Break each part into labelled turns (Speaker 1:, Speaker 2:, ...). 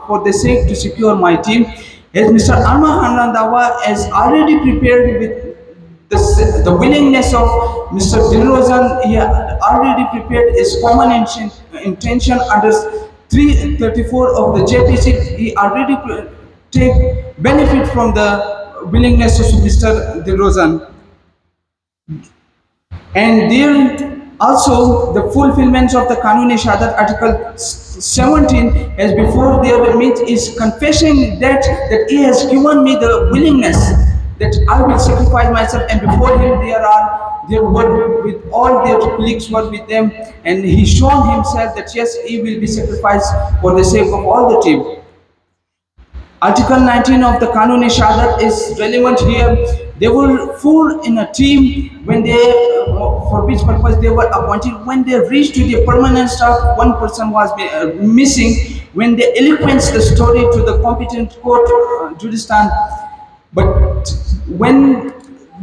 Speaker 1: for the sake to secure my team, as Mr. Armahan Randawa has already prepared with the willingness of Mr. Dilrozan. He had already prepared his common intention under 334 of the JPC. He already take benefit from the willingness of Mr. Dilrozan. And there also the fulfillment of the Kanuni Shahadat Article 17, as before their meet is confessing that he has given me the willingness that I will sacrifice myself, and before him there were with all their colleagues were with them, and he shown himself that yes, he will be sacrificed for the sake of all the team. Article 19 of the Kanuni Shahadat is relevant here. They were four in a team when they, for which purpose they were appointed. When they reached to the permanent staff, one person was missing. When they eloquence the story to the competent court, Juristan, but when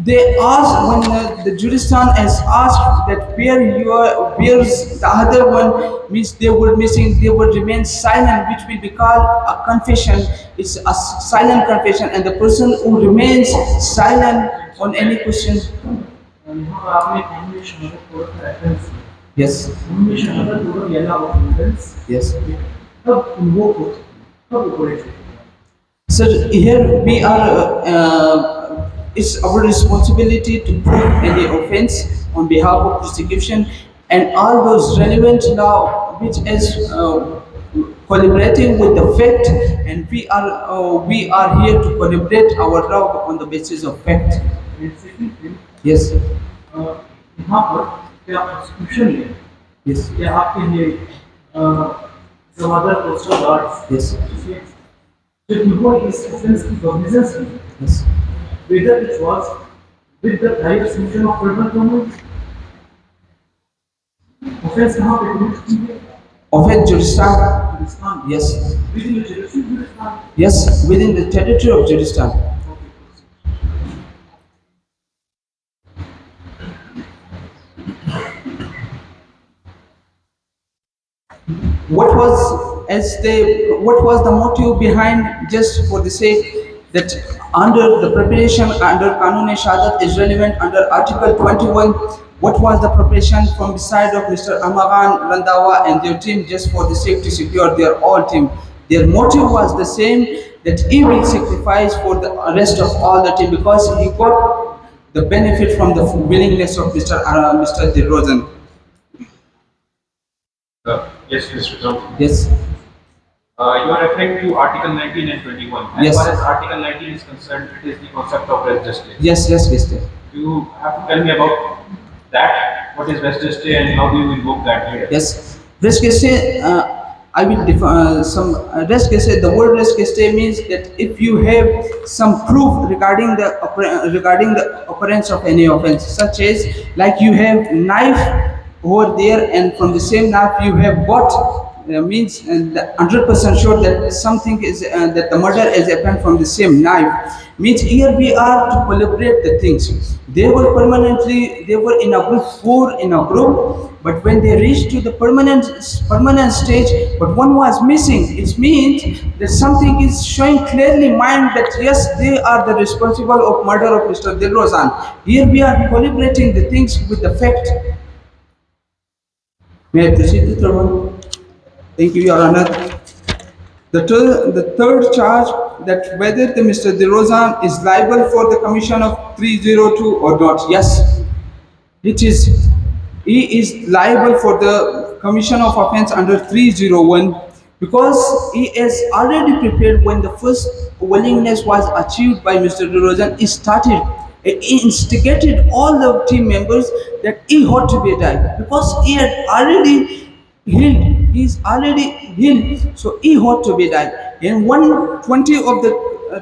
Speaker 1: they asked, when the Juristan has asked that where's the other one, means they were missing, they would remain silent, which will be called a confession. It's a silent confession, and the person who remains silent on any question. Yes. Yes. So here we are. It's our responsibility to prove any offense on behalf of prosecution, and all those relevant law which is collaborating with the fact, and we are here to collaborate our law on the basis of fact. Yes. यहाँ पर क्या prosecution है? Yes. क्या आपके लिए some other postal guards? Yes. So before is offense की cognizance की. Yes. Whether it was with the higher sanction of federal government. Offense कहाँ पे commit की है? Offense Juristan. Yes. Within the territory of Juristan. Yes, within the territory of Juristan. What was the motive behind, just for the sake that under the preparation under Kanuni Shahadat is relevant under Article 21, what was the preparation from the side of Mr. Amaran Randawa and their team, just for the sake to secure their all team? Their motive was the same, that he will sacrifice for the rest of all the team, because he got the benefit from the willingness of Mr. Dilrozan.
Speaker 2: Yes, Mr. Trump.
Speaker 1: Yes.
Speaker 2: You are referring to Article 19 and 21. As
Speaker 1: yes.
Speaker 2: far as Article 19 is concerned, it is the concept of res justice.
Speaker 1: Yes, Mr.
Speaker 2: You have to tell me about that. What is res justice and how do you invoke that here?
Speaker 1: Yes. Res justice, I will define some res justice. The word res justice means that if you have some proof regarding the occurrence of any offense, such as like you have knife over there, and from the same knife you have bought, means 100% sure that something is that the murder is happened from the same knife. Means here we are to collaborate the things. They were in a group, 4 in a group, but when they reached to the permanent stage, but one was missing. It means that something is showing clearly mind that yes, they are the responsible of murder of Mr. Dilrozan. Here we are collaborating the things with the fact. May I proceed to the third one? Thank you, Your Honor. The third charge, that whether the Mr. Dilrozan is liable for the commission of 302 or not. Yes, it is. He is liable for the commission of offense under 301, because he has already prepared. When the first willingness was achieved by Mr. Dilrozan, he instigated all the team members that he ought to be died, because he had already healed. He is already healed, so he ought to be died. In 120 of the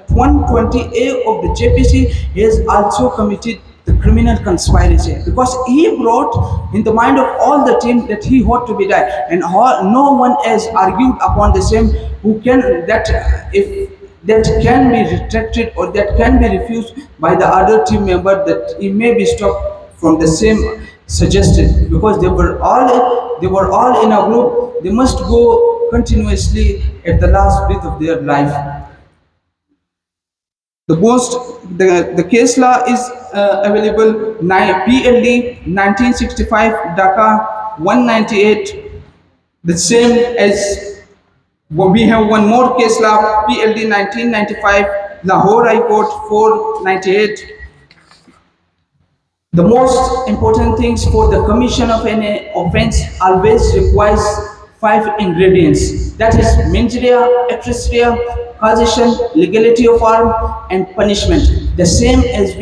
Speaker 1: 120A of the JPC, he has also committed the criminal conspiracy, because he brought in the mind of all the team that he ought to be died, and no one has argued upon the same. Who can if that can be retracted or that can be refused by the other team member, that he may be stopped from the same suggested, because they were all in a group. They must go continuously at the last breath of their life. The case law is available PLD 1965 Dhaka 198, the same as we have one more case law PLD 1995 Lahore High Court 498. The most important things for the commission of any offense always requires five ingredients. That is mens rea, actus rea, causation, legality of harm, and punishment. The same as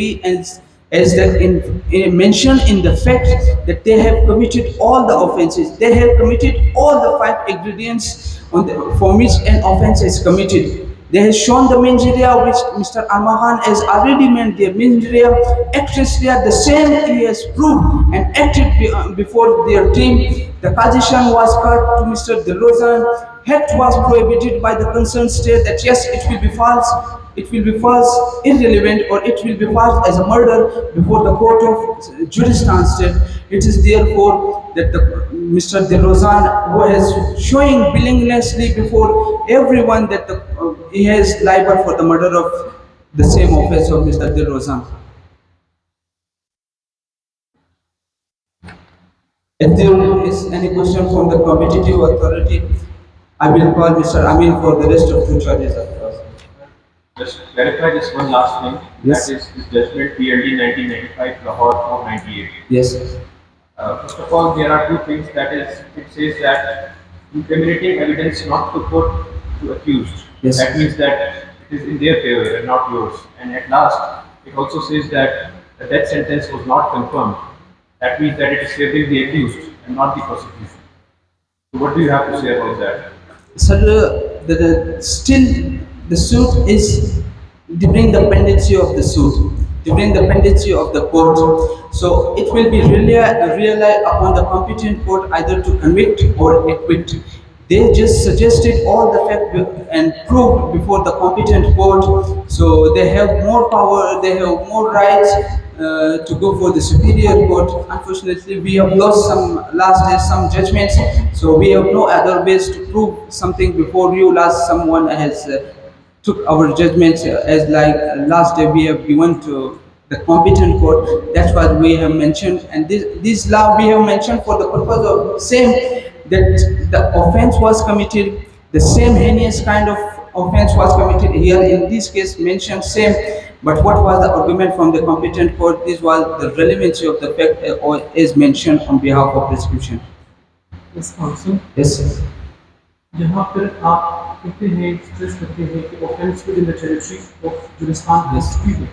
Speaker 1: mentioned in the fact that they have committed all the offenses. They have committed all the five ingredients for which an offense is committed. They have shown the mens rea which Mr. Armahan has already made the mens rea, actus rea, the same he has proved and acted before their team. The causation was cut to Mr. Dilrozan. Act was prohibited by the concerned state that yes, it will be false, irrelevant, or it will be false as a murder before the court of Juris state. It is therefore that Mr. Dilrozan, who is showing willingnessly before everyone that he is liable for the murder of the same offense of Mr. Dilrozan. If there is any question from the competitive authority, I will call Mr. Amin for the rest of the charges.
Speaker 2: Just clarify this one last thing.
Speaker 1: Yes.
Speaker 2: That is this judgment PLD 1995 Lahore 498.
Speaker 1: Yes.
Speaker 2: First of all, there are two things. That is, it says that incriminating evidence not to put to accused.
Speaker 1: Yes.
Speaker 2: That means that it is in their favor and not yours. And at last, it also says that the death sentence was not confirmed. That means that it is favoring the accused and not the prosecution. So, what do you have to say about that?
Speaker 1: Sir, still the suit is during the pendency of the suit, during the pendency of the court. So it will be rely upon the competent court either to convict or acquit. They just suggested all the fact and proved before the competent court. So they have more power, they have more rights to go for the superior court. Unfortunately, we have lost last days some judgments, so we have no other ways to prove something before you. Someone has took our judgments as like last day we have given to the competent court. That's what we have mentioned, and this law we have mentioned for the purpose of same that the offense was committed, the same heinous kind of offense was committed here. In this case, mentioned same. But what was the argument from the competent court? This was the relevancy of the fact or is mentioned on behalf of prosecution.
Speaker 3: Yes, counsel.
Speaker 1: Yes, sir.
Speaker 3: यहाँ पर आप कहते हैं stress करते हैं कि offence with in the territory of jurisdiction
Speaker 1: Yes.
Speaker 3: है,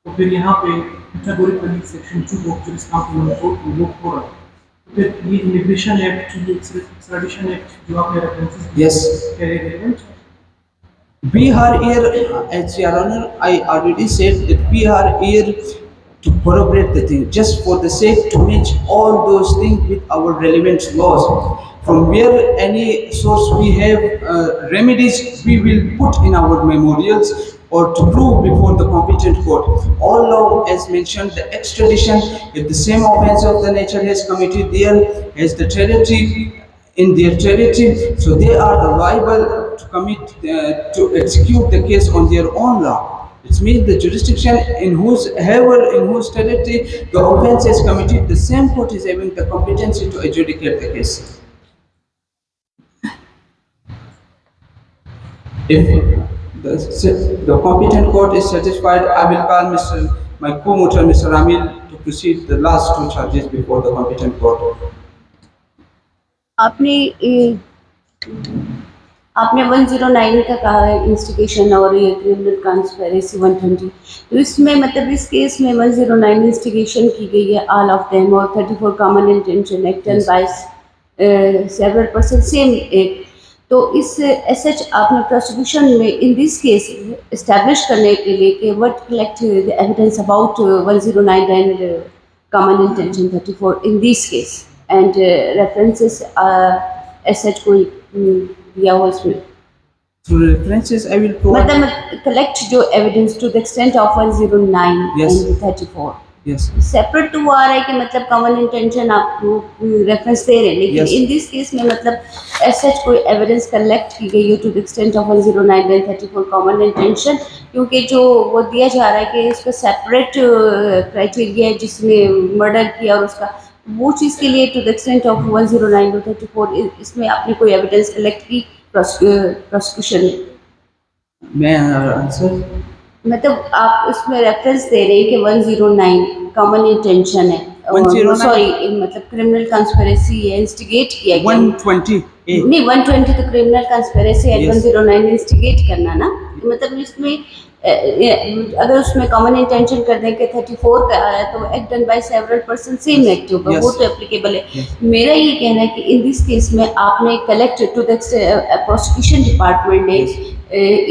Speaker 3: तो फिर यहाँ पे कैटेगोरिकली सेक्शन 2 ऑफ जुरिस्डिक्शन को लोग हो रहा है, तो फिर ये इमिग्रेशन एक्ट, ये एक्स्ट्राडिशन एक्ट जो आपने रेफरेंसेस
Speaker 1: Yes.
Speaker 3: रेलेवेंट है?
Speaker 1: We are here, as Your Honor, I already said that we are here to corroborate the thing, just for the sake to match all those things with our relevant laws. From where any source we have remedies, we will put in our memorials or to prove before the competent court. All law, as mentioned, the extradition, if the same offense of the nature has committed there, as the territory in their territory, so they are liable to commit to execute the case on their own law. It means the jurisdiction in whose territory the offense is committed, the same court is having the competency to adjudicate the case. If the competent court is satisfied, I will call my co-motor, Mr. Ramil, to proceed the last two charges before the competent court.
Speaker 4: आपने 109 का कहा है instigation और ये criminal transparency 120, तो इसमें मतलब इस केस में 109 इंस्टिगेशन की गई है ऑल ऑफ देम और 34 common intention act by several person same act. तो इस एसएच आपने प्रोसिक्यूशन में इन दिस केस एस्टैब्लिश करने के लिए कि what collect the evidence about 109 and common intention 34 in this case and references SH को दिया हुआ इसमें।
Speaker 1: Through references, I will provide.
Speaker 4: मतलब कलेक्ट जो evidence to the extent of 109
Speaker 1: Yes.
Speaker 4: and 34।
Speaker 1: Yes.
Speaker 4: Separate two आ रहा है कि मतलब कॉमन इंटेंशन आप रेफरेंस दे रहे हैं, लेकिन
Speaker 1: Yes.
Speaker 4: इन दिस केस में मतलब ऐसा कोई एविडेंस कलेक्ट की गई है to the extent of 109 and 34 common intention, क्योंकि जो वो दिया जा रहा है कि इसका सेपरेट क्राइटेरिया है जिसने मर्डर किया और उसका वो चीज़ के लिए to the extent of 109 to 34 इसमें आपने कोई एविडेंस कलेक्ट की प्रोसिक्यूशन में?
Speaker 1: May I answer?
Speaker 4: मतलब आप उसमें रेफरेंस दे रहे हैं कि 109 कॉमन इंटेंशन है,
Speaker 1: 109
Speaker 4: सॉरी मतलब क्रिमिनल कंस्पिरेसी है, इंस्टिगेट किया गया।
Speaker 1: 120 A.
Speaker 4: नहीं 120 तो क्रिमिनल कंस्पिरेसी है,
Speaker 1: Yes.
Speaker 4: 109 इंस्टिगेट करना ना, तो मतलब इसमें अगर उसमें कॉमन इंटेंशन कर दें कि 34 का आया तो act done by several person same act होगा,
Speaker 1: Yes.
Speaker 4: वो तो एप्लीकेबल है।
Speaker 1: Yes.
Speaker 4: मेरा ये कहना है कि इन दिस केस में आपने collect to the prosecution department ने
Speaker 1: Yes.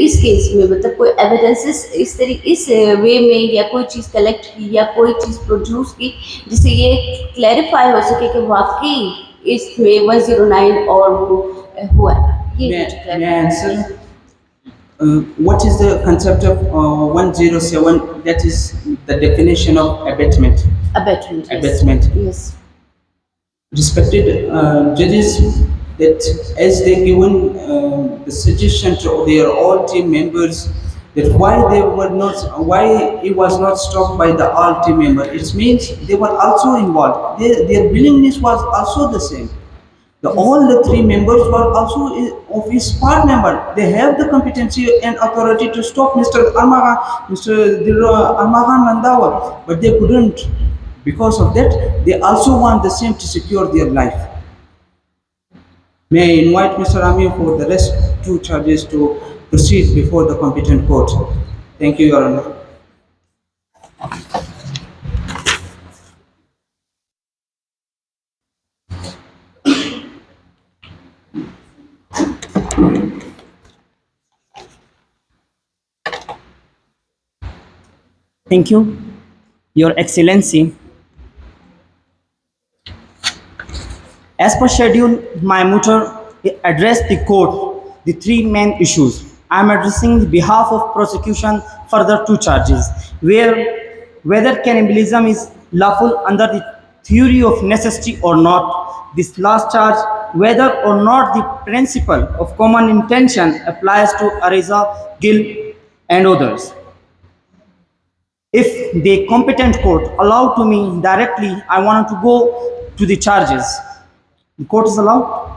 Speaker 4: इस केस में मतलब कोई एविडेंसेस इस तरीके इस वे में या कोई चीज़ कलेक्ट की या कोई चीज़ प्रोड्यूस की जिससे ये क्लैरिफाई हो सके कि वाकई इसमें 109 और वो हुआ है। ये
Speaker 1: May,
Speaker 4: मुझे
Speaker 1: may I
Speaker 4: clarify
Speaker 1: answer? What is the concept of 107? That is the definition of abatement.
Speaker 4: abatement, yes.
Speaker 1: Abatement.
Speaker 4: Yes.
Speaker 1: Respected judges, that as they given the suggestion to their all team members that why they were not, why it was not stopped by the all team member, it means they were also involved. Their willingness was also the same. All the three members were also of his part member. They have the competency and authority to stop Mr. Armagan Mandawa, but they couldn't. Because of that, they also want the same to secure their life. May I invite Mr. Amir for the rest two charges to proceed before the competent court. Thank you, Your Honor.
Speaker 5: Thank you, Your Excellency. As per schedule, my moocher addressed the court the three main issues. I am addressing the behalf of prosecution further two charges, where whether cannibalism is lawful under the theory of necessity or not. This last charge, whether or not the principle of common intention applies to Ariza, Gill, and others. If the competent court allow to me directly, I want to go to the charges. The court is allowed?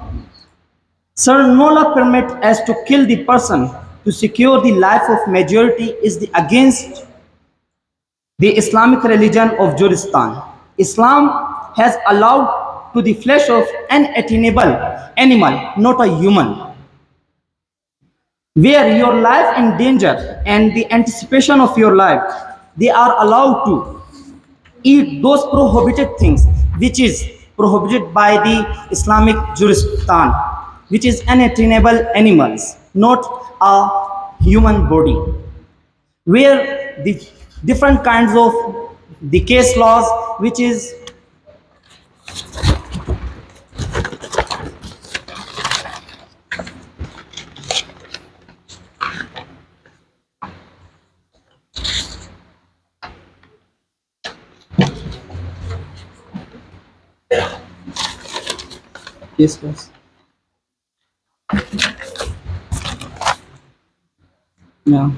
Speaker 5: Sir, no law permit as to kill the person to secure the life of majority is the against the Islamic religion of Juristan. Islam has allowed to the flesh of an attainable animal, not a human. Where your life in danger and the anticipation of your life, they are allowed to eat those prohibited things which is prohibited by the Islamic jurisdiction, which is unattainable animals, not a human body, where the different kinds of the case laws, which is
Speaker 1: Yes, please.
Speaker 5: yeah.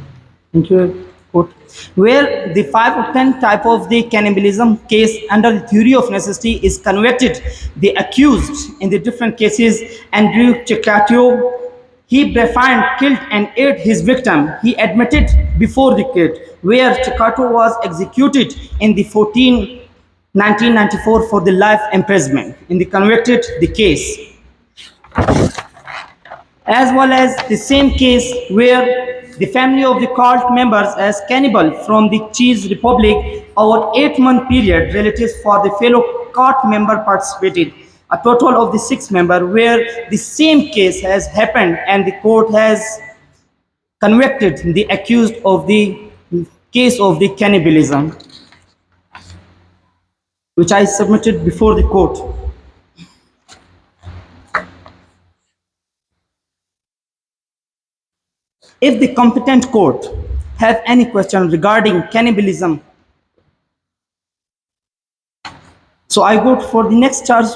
Speaker 5: Thank you, court. Where the 5 or 10 type of the cannibalism case under the theory of necessity is convicted, the accused in the different cases, Andrew Chikatio, he defined, killed and ate his victim. He admitted before the court, where Chikato was executed in the 1994 for the life imprisonment. In the convicted the case, as well as the same case where the family of the cult members as cannibal from the Cheese Republic over 8-month period relatives for the fellow cult member participated. A total of the 6 members where the same case has happened and the court has convicted the accused of the case of the cannibalism, which I submitted before the court. If the competent court have any question regarding cannibalism, So I go for the next charge.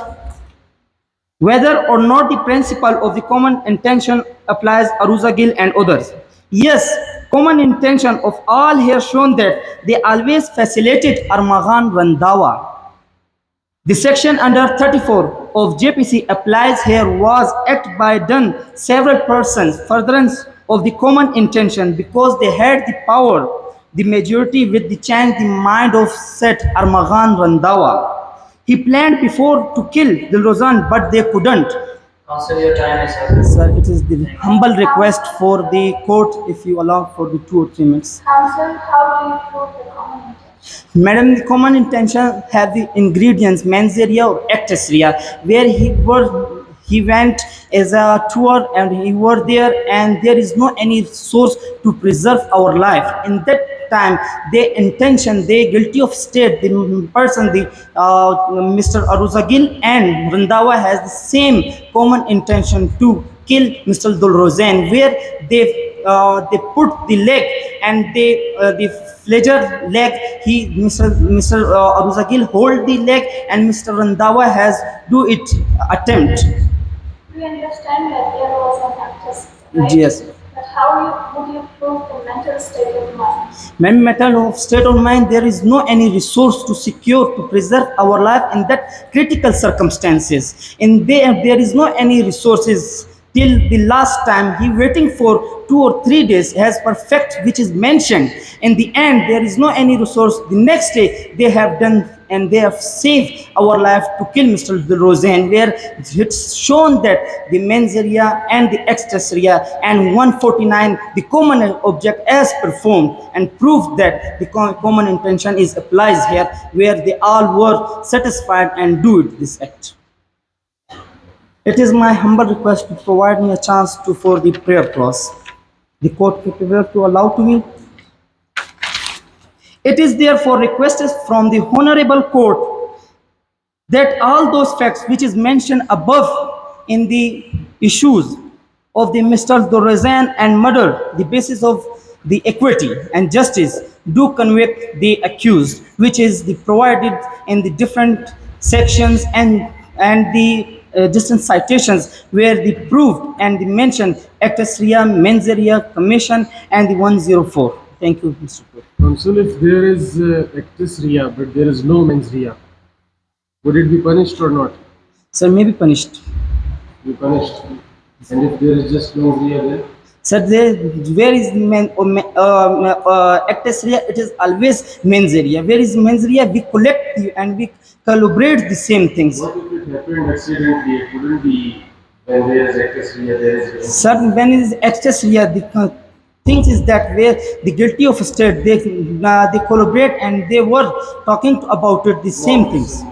Speaker 5: Whether or not the principle of the common intention applies Aruzagil and others. Yes, common intention of all here shown that they always facilitate Armagan Randawa. The section under 34 of JPC applies here was act by done several persons furtherance of the common intention because they had the power, the majority with the change the mind of Set Armagan Randawa. He planned before to kill Dilrozan, but they couldn't.
Speaker 6: Counsel, your time is up.
Speaker 5: Sir, it is the humble request for the court if you allow for the 2 or 3 minutes.
Speaker 7: Counsel, how do you prove the common intention?
Speaker 5: Madam, the common intention have the ingredients mens area or actus rea, where he went as a tour and he were there and there is no any source to preserve our life. In that time, their intention, they guilty of state, the person, the Mr. Aruzagil and Randawa has the same common intention to kill Mr. Dulrozen, where they put the leg and the fledger leg. Mr. Aruzagil hold the leg and Mr. Randawa has do it attempt.
Speaker 7: We understand that there was an actress, right?
Speaker 5: Yes.
Speaker 7: But how would you prove the mental state of mind?
Speaker 5: When mental of state of mind, there is no any resource to secure to preserve our life in that critical circumstances. In there is no any resources till the last time he waiting for 2 or 3 days has perfect which is mentioned. In the end, there is no any resource. The next day they have done and they have saved our life to kill Mr. Dilrozen, where it's shown that the mens area and the extus area and 149 the common object as performed and proved that the common intention is applies here, where they all were satisfied and do this act. It is my humble request to provide me a chance to for the prayer clause. The court capable to allow to me. It is therefore requested from the Honorable Court that all those facts which is mentioned above in the issues of the Mr. Dorozan and murder, the basis of the equity and justice, do convict the accused, which is the provided in the different sections and the distant citations where the proved and the mentioned actus rea, mens rea, commission, and the 104. Thank you, Mr. Court.
Speaker 8: Counsel, if there is actus rea but there is no mens rea, would it be punished or not?
Speaker 5: Sir, may be punished.
Speaker 8: Be punished. And if there is just mens rea there?
Speaker 5: Sir, where is actus rea? It is always mens rea. Where is mens rea? We collect and we calibrate the same things.
Speaker 8: What if it happened accidentally? It wouldn't be when there is actus rea, there is.
Speaker 5: Sir, when is actus rea, the things is that where the guilty of state, they collaborate and they were talking about it, the same things.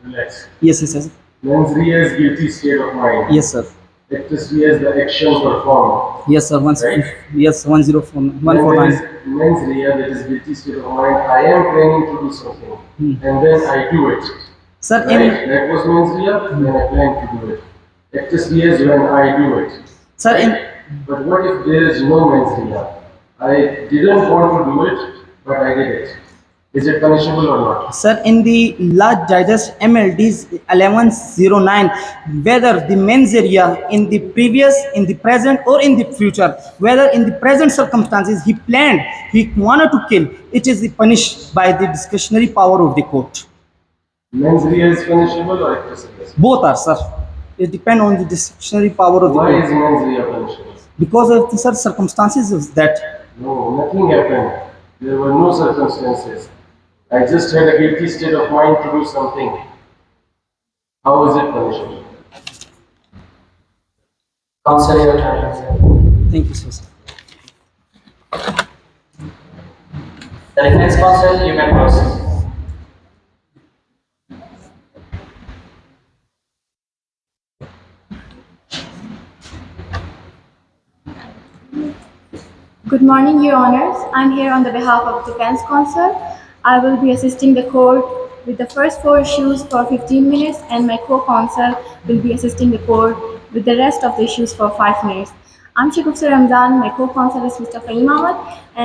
Speaker 8: Relax.
Speaker 5: Yes, yes, yes.
Speaker 8: Mens rea is guilty state of mind.
Speaker 5: Yes, sir.
Speaker 8: Actus rea is the action performed.
Speaker 5: Yes, sir.
Speaker 8: Right?
Speaker 5: Yes, 104,
Speaker 8: When there
Speaker 5: 149.
Speaker 8: is mens rea, that is guilty state of mind, I am planning to do something. And then I do it.
Speaker 5: Sir,
Speaker 8: Right? That was mens rea, when I plan to do it. Actus rea is when I do it.
Speaker 5: sir, in,
Speaker 8: But what if there is no mens rea? I didn't want to do it, but I did it. Is it punishable or not?
Speaker 5: Sir, in the large digest MLDs 1109, whether the mens area in the previous, in the present, or in the future, whether in the present circumstances he planned, he wanted to kill, it is punished by the discretionary power of the court.
Speaker 8: Mens rea is punishable or actus rea?
Speaker 5: Both are, sir. It depends on the discretionary power of the
Speaker 8: Why
Speaker 5: court.
Speaker 8: is mens rea punishable?
Speaker 5: Because of the sir, circumstances of that.
Speaker 8: No, nothing happened. There were no circumstances. I just had a guilty state of mind to do something. How is it punishable?
Speaker 6: Counsel, your time is up.
Speaker 5: Thank you, sir.
Speaker 6: The defense counsel, you may proceed.
Speaker 9: Good morning, Your Honors. I'm here on the behalf of Defense Counsel. I will be assisting the court with the first 4 issues for 15 minutes, and my co-counsel will be assisting the court with the rest of the issues for 5 minutes. I'm Shagufta Ramzan. My co-counsel is Mr. Fahim Ahmad, and